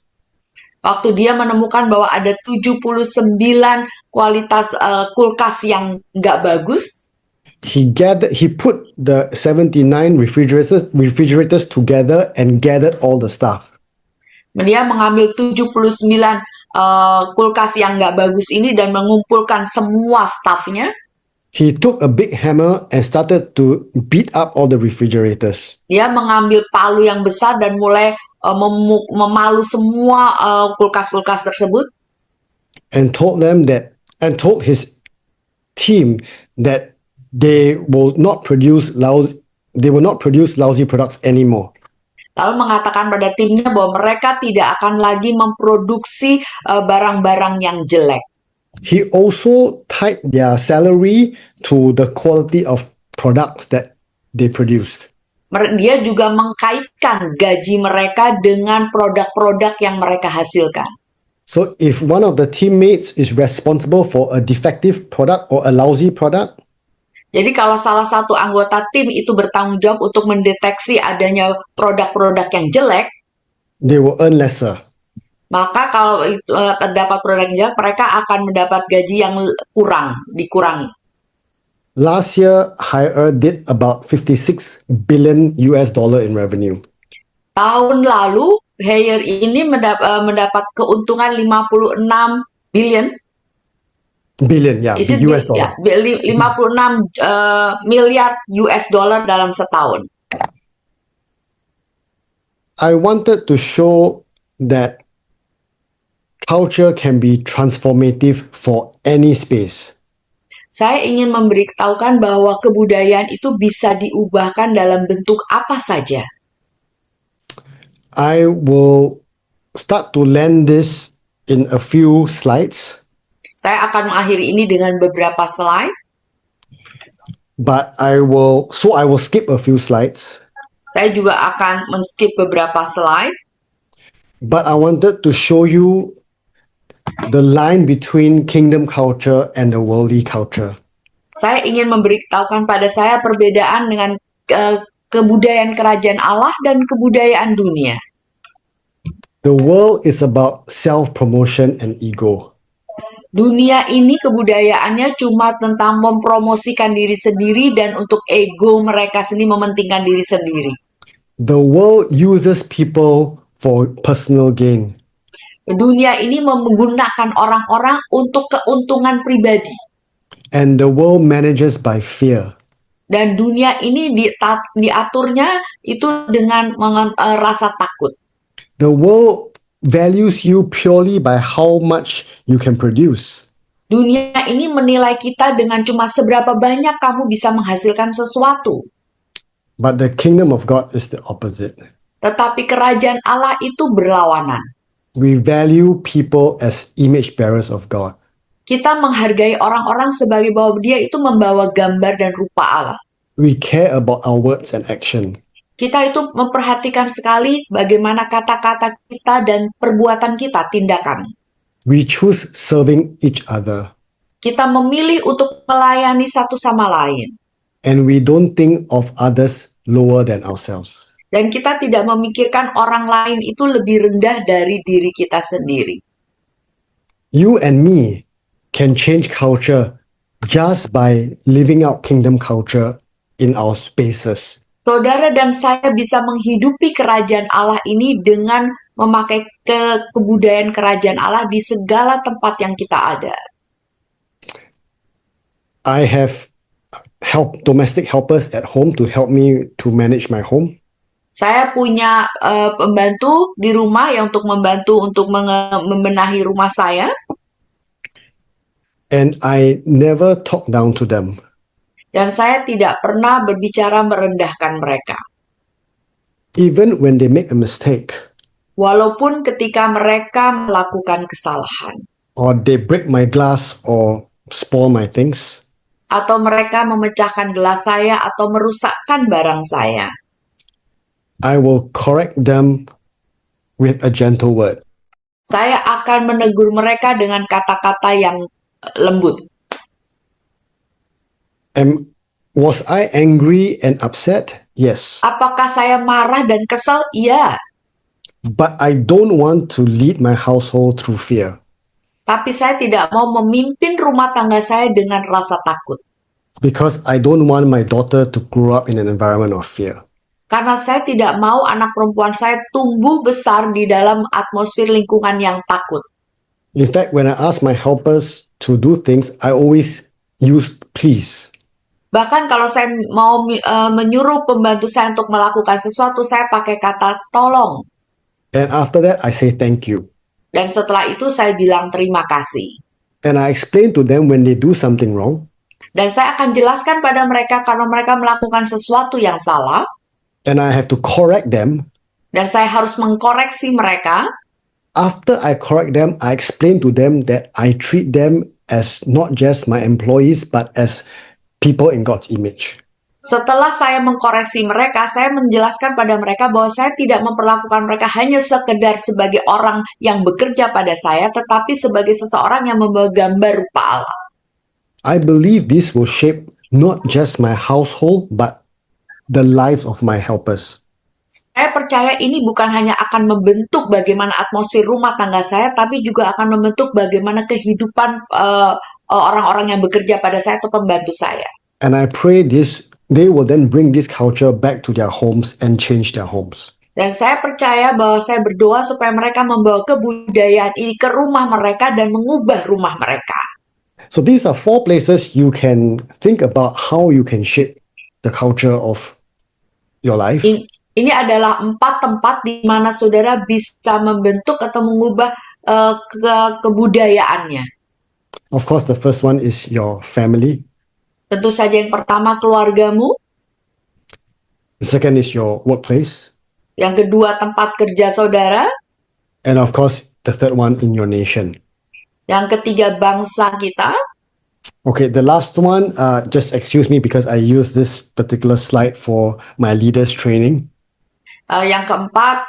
Waktu dia menemukan bahwa ada 79 kualitas kulkas yang nggak bagus, he put the 79 refrigerators together and gathered all the stuff. dia mengambil 79 kulkas yang nggak bagus ini dan mengumpulkan semua stafnya. He took a big hammer and started to beat up all the refrigerators. Dia mengambil palu yang besar dan mulai memalu semua kulkas-kulkas tersebut. And told his team that they will not produce lousy products anymore. Lalu mengatakan pada timnya bahwa mereka tidak akan lagi memproduksi barang-barang yang jelek. He also tied their salary to the quality of products that they produced. Dia juga mengkaitkan gaji mereka dengan produk-produk yang mereka hasilkan. So if one of the teammates is responsible for a defective product or a lousy product, jadi kalau salah satu anggota tim itu bertanggung jawab untuk mendeteksi adanya produk-produk yang jelek, they will earn lesser. maka kalau terdapat produk yang jelek, mereka akan mendapat gaji yang dikurangi. Last year, Haier did about 56 billion US dollar in revenue. Tahun lalu, Haier ini mendapat keuntungan 56 billion. Billion, yeah, US dollar. Yeah, 56 miliar US dollar dalam setahun. I wanted to show that culture can be transformative for any space. Saya ingin memberitahukan bahwa kebudayaan itu bisa diubahkan dalam bentuk apa saja. I will start to land this in a few slides. Saya akan mengakhiri ini dengan beberapa slide. But I will skip a few slides. Saya juga akan men-skip beberapa slide. But I wanted to show you the line between kingdom culture and the worldly culture. Saya ingin memberitahukan pada saya perbedaan dengan kebudayaan kerajaan Allah dan kebudayaan dunia. The world is about self-promotion and ego. Dunia ini kebudayaannya cuma tentang mempromosikan diri sendiri dan untuk ego mereka sendiri, mementingkan diri sendiri. The world uses people for personal gain. Dunia ini menggunakan orang-orang untuk keuntungan pribadi. And the world manages by fear. Dan dunia ini diaturnya itu dengan rasa takut. The world values you purely by how much you can produce. Dunia ini menilai kita dengan cuma seberapa banyak kamu bisa menghasilkan sesuatu. But the kingdom of God is the opposite. Tetapi kerajaan Allah itu berlawanan. We value people as image bearers of God. Kita menghargai orang-orang sebagai bahwa dia itu membawa gambar dan rupa Allah. We care about our words and action. Kita itu memperhatikan sekali bagaimana kata-kata kita dan perbuatan kita, tindakan. We choose serving each other. Kita memilih untuk melayani satu sama lain. And we don't think of others lower than ourselves. Dan kita tidak memikirkan orang lain itu lebih rendah dari diri kita sendiri. You and me can change culture just by living out kingdom culture in our spaces. Saudara dan saya bisa menghidupi kerajaan Allah ini dengan memakai kebudayaan kerajaan Allah di segala tempat yang kita ada. I have domestic helpers at home to help me to manage my home. Saya punya pembantu di rumah yang untuk membantu untuk membenahi rumah saya. And I never talk down to them. Dan saya tidak pernah berbicara merendahkan mereka. Even when they make a mistake. Walaupun ketika mereka melakukan kesalahan. Or they break my glass or spoil my things. atau mereka memecahkan gelas saya atau merusakkan barang saya. I will correct them with a gentle word. Saya akan menegur mereka dengan kata-kata yang lembut. Was I angry and upset? Yes. Apakah saya marah dan kesal? Iya. But I don't want to lead my household through fear. Tapi saya tidak mau memimpin rumah tangga saya dengan rasa takut. Because I don't want my daughter to grow up in an environment of fear. Karena saya tidak mau anak perempuan saya tumbuh besar di dalam atmosfer lingkungan yang takut. In fact, when I ask my helpers to do things, I always use please. Bahkan kalau saya mau menyuruh pembantu saya untuk melakukan sesuatu, saya pakai kata tolong. And after that, I say thank you. Dan setelah itu saya bilang terima kasih. And I explain to them when they do something wrong. Dan saya akan jelaskan pada mereka kalau mereka melakukan sesuatu yang salah. And I have to correct them. Dan saya harus mengkoreksi mereka. After I correct them, I explain to them that I treat them as not just my employees, but as people in God's image. Setelah saya mengkoreksi mereka, saya menjelaskan pada mereka bahwa saya tidak memperlakukan mereka hanya sekedar sebagai orang yang bekerja pada saya, tetapi sebagai seseorang yang membawa gambar rupa Allah. I believe this will shape not just my household, but the lives of my helpers. Saya percaya ini bukan hanya akan membentuk bagaimana atmosfer rumah tangga saya, tapi juga akan membentuk bagaimana kehidupan orang-orang yang bekerja pada saya atau pembantu saya. And I pray they will then bring this culture back to their homes and change their homes. Dan saya percaya bahwa saya berdoa supaya mereka membawa kebudayaan ini ke rumah mereka dan mengubah rumah mereka. So these are 4 places you can think about how you can shape the culture of your life. Ini adalah 4 tempat di mana saudara bisa membentuk atau mengubah kebudayaannya. Of course, the first one is your family. Tentu saja yang pertama keluargamu. The second is your workplace. Yang kedua tempat kerja saudara. And of course, the third one in your nation. Yang ketiga bangsa kita. Okay, the last one, just excuse me because I use this particular slide for my leaders training. Yang keempat,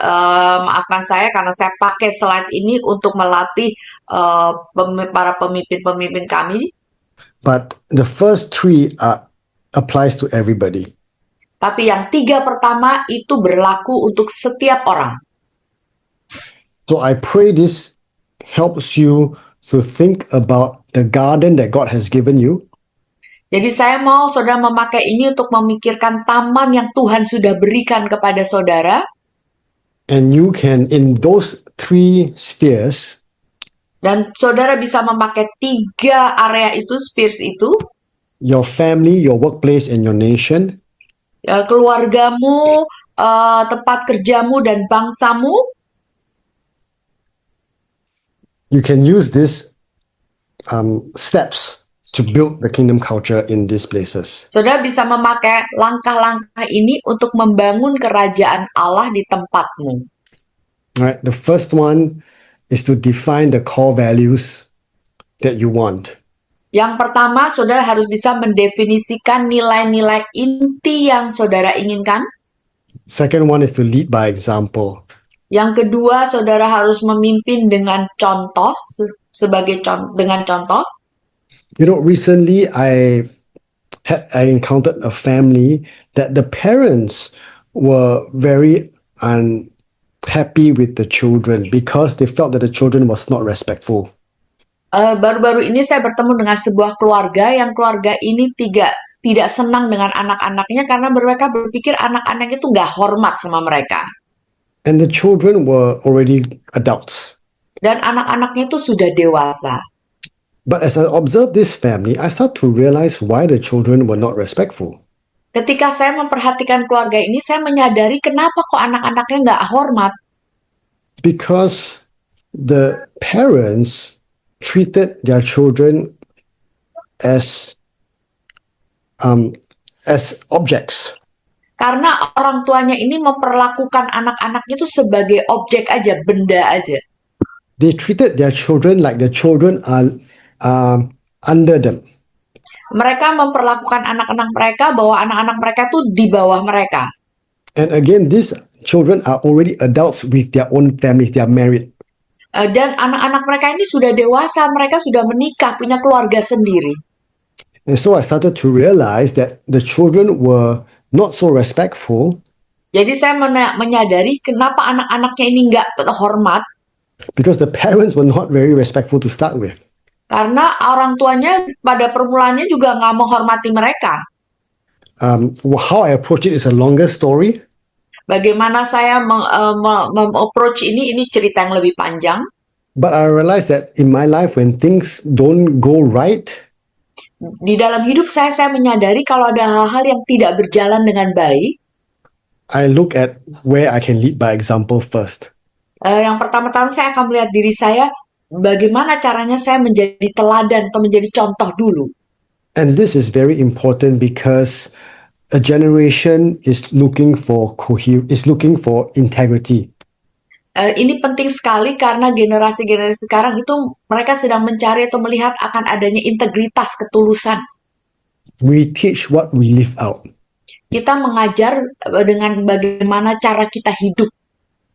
maafkan saya karena saya pakai slide ini untuk melatih para pemimpin-pemimpin kami. But the first 3 applies to everybody. Tapi yang 3 pertama itu berlaku untuk setiap orang. So I pray this helps you to think about the garden that God has given you. Jadi saya mau saudara memakai ini untuk memikirkan taman yang Tuhan sudah berikan kepada saudara. And you can, in those 3 spheres, dan saudara bisa memakai 3 area itu, spheres itu. Your family, your workplace, and your nation. Keluargamu, tempat kerjamu, dan bangsamu. You can use these steps to build the kingdom culture in these places. Saudara bisa memakai langkah-langkah ini untuk membangun kerajaan Allah di tempatmu. Right. The first one is to define the core values that you want. Yang pertama, saudara harus bisa mendefinisikan nilai-nilai inti yang saudara inginkan. Second one is to lead by example. Yang kedua, saudara harus memimpin dengan contoh, dengan contoh. You know, recently I encountered a family that the parents were very unhappy with the children because they felt that the children was not respectful. Baru-baru ini saya bertemu dengan sebuah keluarga yang keluarga ini tidak senang dengan anak-anaknya karena mereka berpikir anak-anak itu nggak hormat sama mereka. And the children were already adults. Dan anak-anaknya itu sudah dewasa. But as I observed this family, I start to realize why the children were not respectful. Ketika saya memperhatikan keluarga ini, saya menyadari kenapa kok anak-anaknya nggak hormat. Because the parents treated their children as objects. Karena orang tuanya ini memperlakukan anak-anaknya itu sebagai objek aja, benda aja. They treated their children like the children are under them. Mereka memperlakukan anak-anak mereka bahwa anak-anak mereka tuh di bawah mereka. And again, these children are already adults with their own families. They are married. Dan anak-anak mereka ini sudah dewasa, mereka sudah menikah, punya keluarga sendiri. And so I started to realize that the children were not so respectful Jadi saya menyadari kenapa anak-anaknya ini nggak hormat, because the parents were not very respectful to start with. karena orang tuanya pada permulaannya juga nggak menghormati mereka. How I approach it is a longer story. Bagaimana saya approach ini cerita yang lebih panjang. But I realized that in my life, when things don't go right, Di dalam hidup saya menyadari kalau ada hal-hal yang tidak berjalan dengan baik. I look at where I can lead by example first. Yang pertama-tama saya akan melihat diri saya, bagaimana caranya saya menjadi teladan atau menjadi contoh dulu. And this is very important because a generation is looking for integrity. Ini penting sekali karena generasi-generasi sekarang itu mereka sedang mencari atau melihat akan adanya integritas, ketulusan. We teach what we live out, Kita mengajar dengan bagaimana cara kita hidup.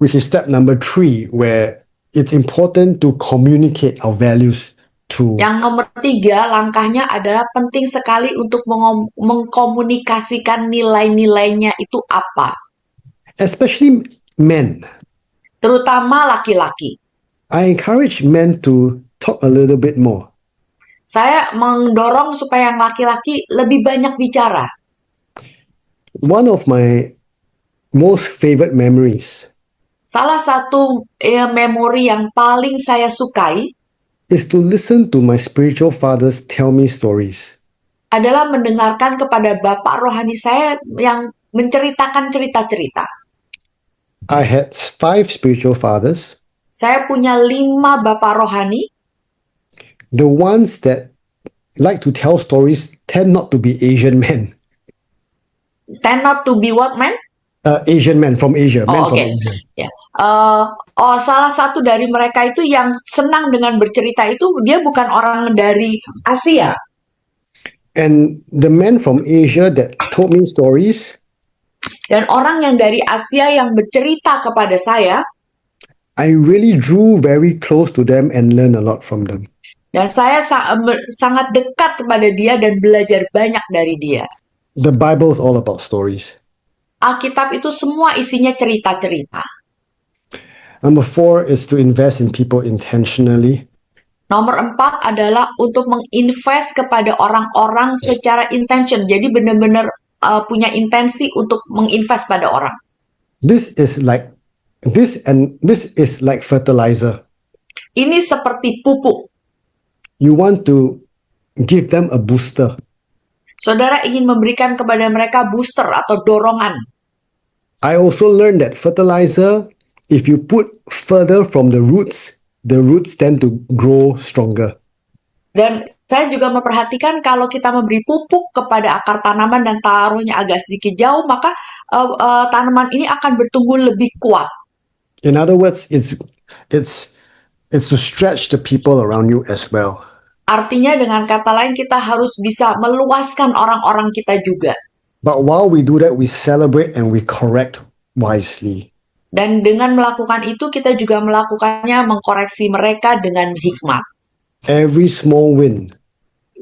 which is step number 3, where it's important to communicate our values to. Yang nomor 3, langkahnya adalah penting sekali untuk mengkomunikasikan nilai-nilainya itu apa. Especially men. Terutama laki-laki. I encourage men to talk a little bit more. Saya mendorong supaya yang laki-laki lebih banyak bicara. One of my most favorite memories Salah satu memori yang paling saya sukai is to listen to my spiritual fathers tell me stories. adalah mendengarkan kepada bapak rohani saya yang menceritakan cerita-cerita. I had 5 spiritual fathers. Saya punya 5 bapak rohani. The ones that like to tell stories tend not to be Asian men. Tend not to be what, man? Asian men from Asia. Men Oh, from oke. Asia. Ya. Salah satu dari mereka itu yang senang dengan bercerita itu dia bukan orang dari Asia. And the men from Asia that told me stories, Dan orang yang dari Asia yang bercerita kepada saya, I really drew very close to them and learned a lot from them. dan saya sangat dekat kepada dia dan belajar banyak dari dia. The Bible is all about stories. Alkitab itu semua isinya cerita-cerita. Number 4 is to invest in people intentionally. Nomor 4 adalah untuk menginvest kepada orang-orang secara intention. Jadi benar-benar punya intensi untuk menginvest pada orang. This is like fertilizer. Ini seperti pupuk. You want to give them a booster. Saudara ingin memberikan kepada mereka booster atau dorongan. I also learned that fertilizer, if you put further from the roots tend to grow stronger. Dan saya juga memperhatikan kalau kita memberi pupuk kepada akar tanaman dan taruhnya agak sedikit jauh, maka tanaman ini akan bertumbuh lebih kuat. In other words, it's to stretch the people around you as well. Artinya dengan kata lain kita harus bisa meluaskan orang-orang kita juga. But while we do that, we celebrate and we correct wisely. Dan dengan melakukan itu kita juga melakukannya mengkoreksi mereka dengan hikmat. Every small win,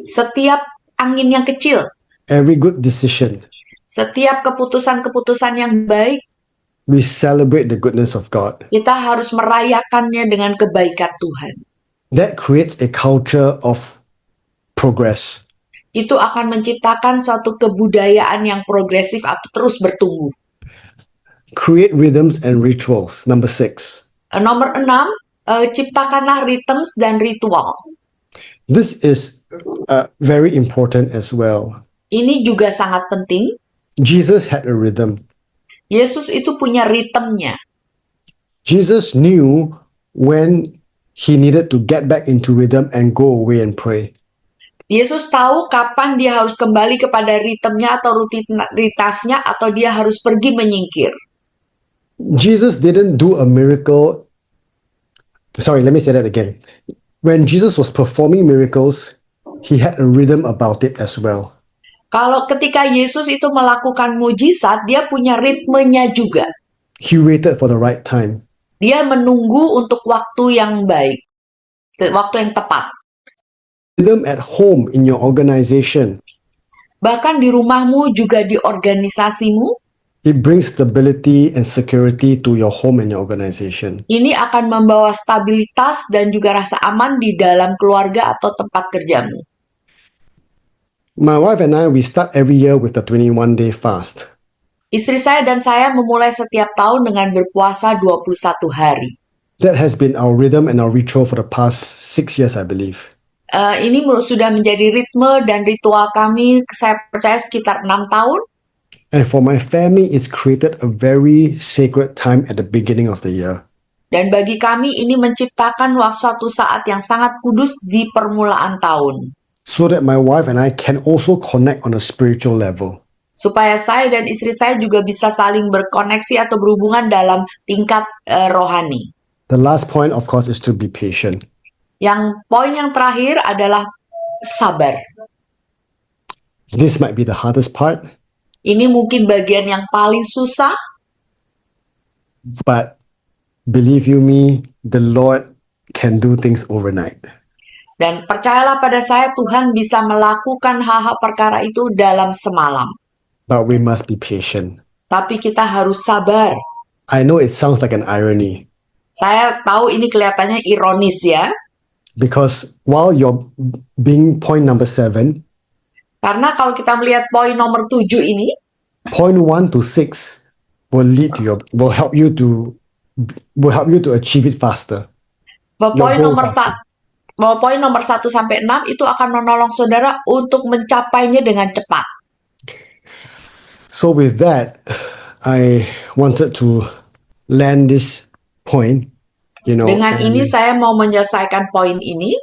Setiap angin yang kecil, every good decision, setiap keputusan-keputusan yang baik, we celebrate the goodness of God. kita harus merayakannya dengan kebaikan Tuhan. That creates a culture of progress. Itu akan menciptakan suatu kebudayaan yang progresif atau terus bertumbuh. Create rhythms and rituals. Number 6. Nomor 6, ciptakanlah rhythms dan ritual. This is very important as well. Ini juga sangat penting. Jesus had a rhythm. Yesus itu punya ritmenya. Jesus knew when he needed to get back into rhythm and go away and pray. Yesus tahu kapan dia harus kembali kepada ritmenya atau rutinitasnya atau dia harus pergi menyingkir. Jesus didn't do a miracle. Sorry, let me say that again. When Jesus was performing miracles, he had a rhythm about it as well. Kalau ketika Yesus itu melakukan mujizat, dia punya ritmenya juga. He waited for the right time. Dia menunggu untuk waktu yang baik, waktu yang tepat. Rhythm at home in your organization. Bahkan di rumahmu juga di organisasimu, It brings stability and security to your home and your organization. ini akan membawa stabilitas dan juga rasa aman di dalam keluarga atau tempat kerjamu. My wife and I, we start every year with the 21-day fast. Istri saya dan saya memulai setiap tahun dengan berpuasa 21 hari. That has been our rhythm and our ritual for the past 6 years, I believe. Ini sudah menjadi ritme dan ritual kami, saya percaya sekitar 6 tahun. And for my family, it's created a very sacred time at the beginning of the year. Dan bagi kami ini menciptakan suatu saat yang sangat kudus di permulaan tahun. So that my wife and I can also connect on a spiritual level. Supaya saya dan istri saya juga bisa saling berkoneksi atau berhubungan dalam tingkat rohani. The last point, of course, is to be patient. Yang poin yang terakhir adalah sabar. This might be the hardest part, Ini mungkin bagian yang paling susah, but believe you me, the Lord can do things overnight. dan percayalah pada saya, Tuhan bisa melakukan hal-hal perkara itu dalam semalam. But we must be patient. Tapi kita harus sabar. I know it sounds like an irony, Saya tahu ini kelihatannya ironis ya, because while you're being point number 7, karena kalau kita melihat poin nomor 7 ini, point 1 to 6 will help you to achieve it faster. bahwa poin nomor 1 sampai 6 itu akan menolong saudara untuk mencapainya dengan cepat. So with that, I wanted to land this point, Dengan ini saya mau menyelesaikan poin ini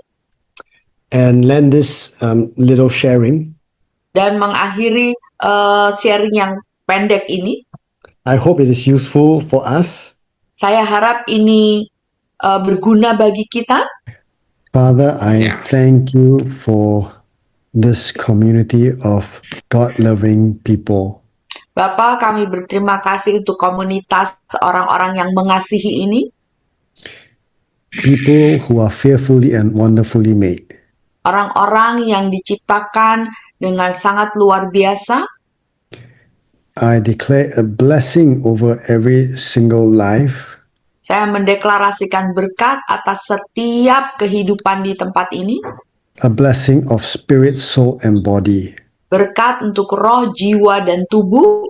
and land this little sharing. dan mengakhiri sharing yang pendek ini. I hope it is useful for us. Saya harap ini berguna bagi kita. Father, I thank you for this community of God-loving people. Bapak, kami berterima kasih untuk komunitas orang-orang yang mengasihi ini. People who are fearfully and wonderfully made. Orang-orang yang diciptakan dengan sangat luar biasa. I declare a blessing over every single life. Saya mendeklarasikan berkat atas setiap kehidupan di tempat ini. A blessing of spirit, soul, and body. Berkat untuk roh, jiwa, dan tubuh.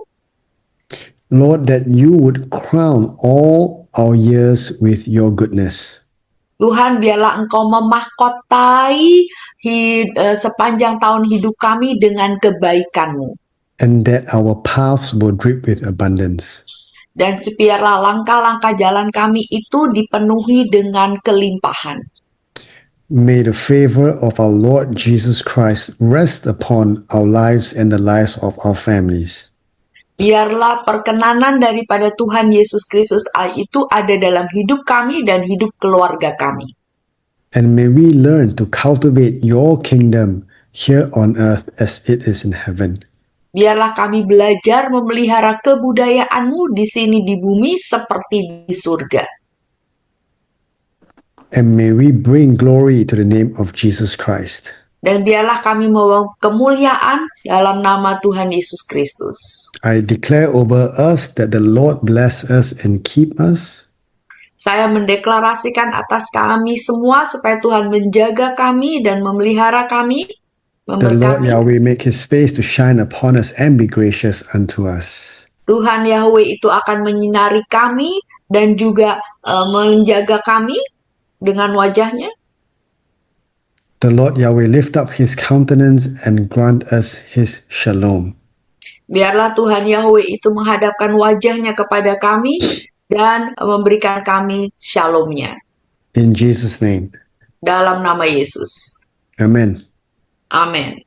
Lord, that you would crown all our years with your goodness. Tuhan, biarlah Engkau memahkotai sepanjang tahun hidup kami dengan kebaikan-Mu. And that our paths will drip with abundance. Dan biarlah langkah-langkah jalan kami itu dipenuhi dengan kelimpahan. May the favor of our Lord Jesus Christ rest upon our lives and the lives of our families. Biarlah perkenanan daripada Tuhan Yesus Kristus itu ada dalam hidup kami dan hidup keluarga kami. And may we learn to cultivate your kingdom here on earth as it is in heaven. Biarlah kami belajar memelihara kebudayaan-Mu di sini di bumi seperti di surga. And may we bring glory to the name of Jesus Christ. Dan biarlah kami membawa kemuliaan dalam nama Tuhan Yesus Kristus. I declare over us that the Lord bless us and keep us. Saya mendeklarasikan atas kami semua supaya Tuhan menjaga kami dan memelihara kami. The Lord Yahweh make his face to shine upon us and be gracious unto us. Tuhan Yahweh itu akan menyinari kami dan juga menjaga kami dengan wajahnya. The Lord Yahweh lift up his countenance and grant us his shalom. Biarlah Tuhan Yahweh itu menghadapkan wajahnya kepada kami dan memberikan kami shalom-Nya. In Jesus' name. Dalam nama Yesus. Amen. Amin.